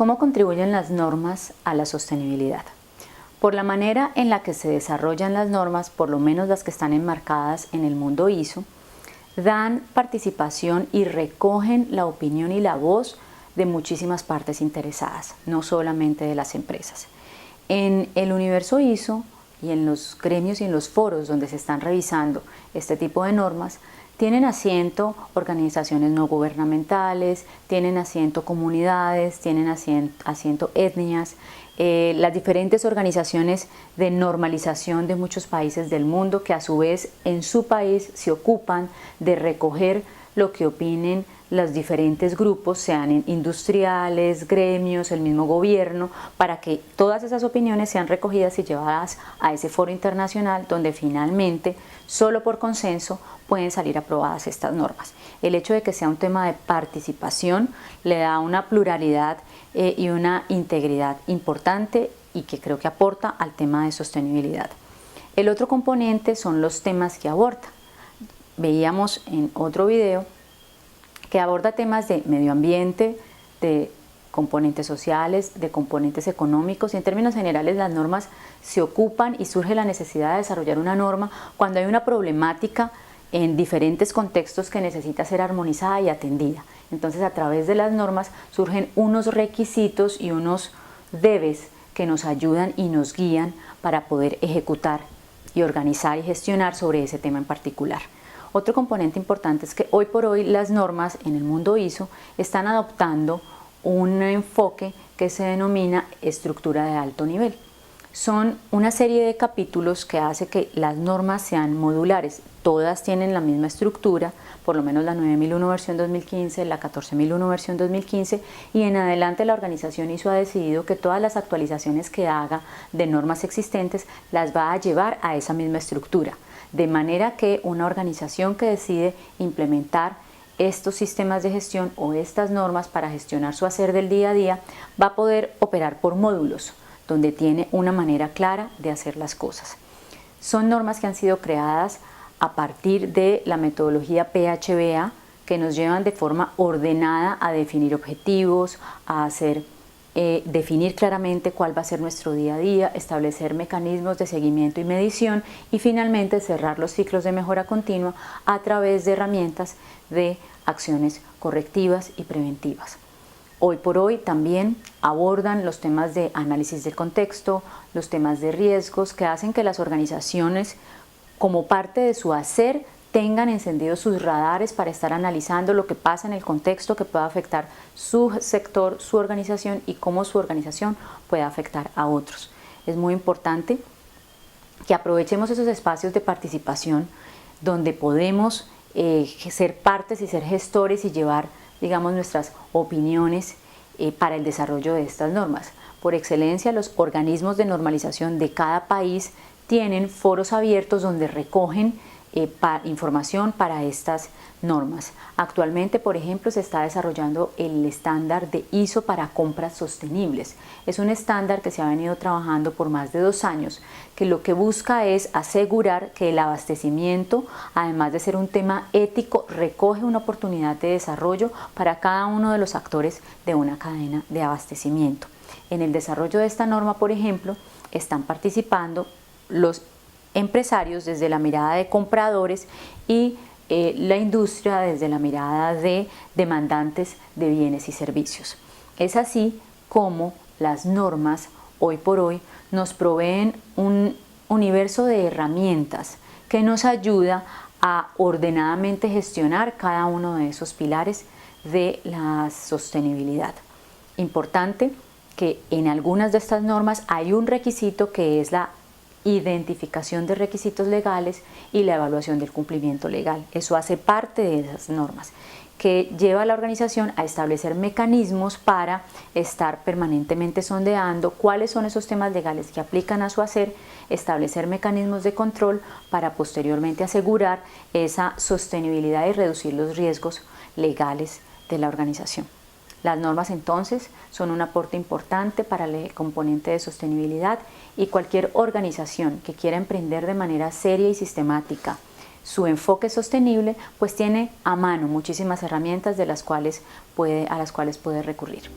¿Cómo contribuyen las normas a la sostenibilidad? Por la manera en la que se desarrollan las normas, por lo menos las que están enmarcadas en el mundo ISO, dan participación y recogen la opinión y la voz de muchísimas partes interesadas, no solamente de las empresas. En el universo ISO y en los gremios y en los foros donde se están revisando este tipo de normas, tienen asiento organizaciones no gubernamentales, tienen asiento comunidades, tienen asiento etnias, las diferentes organizaciones de normalización de muchos países del mundo que a su vez en su país se ocupan de recoger lo que opinen los diferentes grupos, sean industriales, gremios, el mismo gobierno, para que todas esas opiniones sean recogidas y llevadas a ese foro internacional donde finalmente, solo por consenso, pueden salir aprobadas estas normas. El hecho de que sea un tema de participación le da una pluralidad y una integridad importante y que creo que aporta al tema de sostenibilidad. El otro componente son los temas que aborda. Veíamos en otro video que aborda temas de medio ambiente, de componentes sociales, de componentes económicos y en términos generales las normas se ocupan y surge la necesidad de desarrollar una norma cuando hay una problemática en diferentes contextos que necesita ser armonizada y atendida. Entonces a través de las normas surgen unos requisitos y unos debes que nos ayudan y nos guían para poder ejecutar y organizar y gestionar sobre ese tema en particular. Otro componente importante es que hoy por hoy las normas en el mundo ISO están adoptando un enfoque que se denomina estructura de alto nivel. Son una serie de capítulos que hace que las normas sean modulares. Todas tienen la misma estructura, por lo menos la 9001 versión 2015, la 14001 versión 2015 y en adelante la organización ISO ha decidido que todas las actualizaciones que haga de normas existentes las va a llevar a esa misma estructura. De manera que una organización que decide implementar estos sistemas de gestión o estas normas para gestionar su hacer del día a día va a poder operar por módulos, donde tiene una manera clara de hacer las cosas. Son normas que han sido creadas a partir de la metodología PHBA que nos llevan de forma ordenada a definir objetivos, a definir claramente cuál va a ser nuestro día a día, establecer mecanismos de seguimiento y medición y finalmente cerrar los ciclos de mejora continua a través de herramientas de acciones correctivas y preventivas. Hoy por hoy también abordan los temas de análisis del contexto, los temas de riesgos que hacen que las organizaciones como parte de su hacer tengan encendidos sus radares para estar analizando lo que pasa en el contexto que pueda afectar su sector, su organización y cómo su organización puede afectar a otros. Es muy importante que aprovechemos esos espacios de participación donde podemos ser partes y ser gestores y llevar, digamos, nuestras opiniones para el desarrollo de estas normas. Por excelencia, los organismos de normalización de cada país tienen foros abiertos donde recogen información para estas normas. Actualmente, por ejemplo, se está desarrollando el estándar de ISO para compras sostenibles. Es un estándar que se ha venido trabajando por más de 2 años, que lo que busca es asegurar que el abastecimiento, además de ser un tema ético, recoge una oportunidad de desarrollo para cada uno de los actores de una cadena de abastecimiento. En el desarrollo de esta norma, por ejemplo, están participando los empresarios desde la mirada de compradores y la industria desde la mirada de demandantes de bienes y servicios. Es así como las normas hoy por hoy nos proveen un universo de herramientas que nos ayuda a ordenadamente gestionar cada uno de esos pilares de la sostenibilidad. Importante que en algunas de estas normas hay un requisito que es la identificación de requisitos legales y la evaluación del cumplimiento legal. Eso hace parte de esas normas que lleva a la organización a establecer mecanismos para estar permanentemente sondeando cuáles son esos temas legales que aplican a su hacer, establecer mecanismos de control para posteriormente asegurar esa sostenibilidad y reducir los riesgos legales de la organización. Las normas entonces son un aporte importante para el componente de sostenibilidad y cualquier organización que quiera emprender de manera seria y sistemática su enfoque sostenible, pues tiene a mano muchísimas herramientas a las cuales puede recurrir.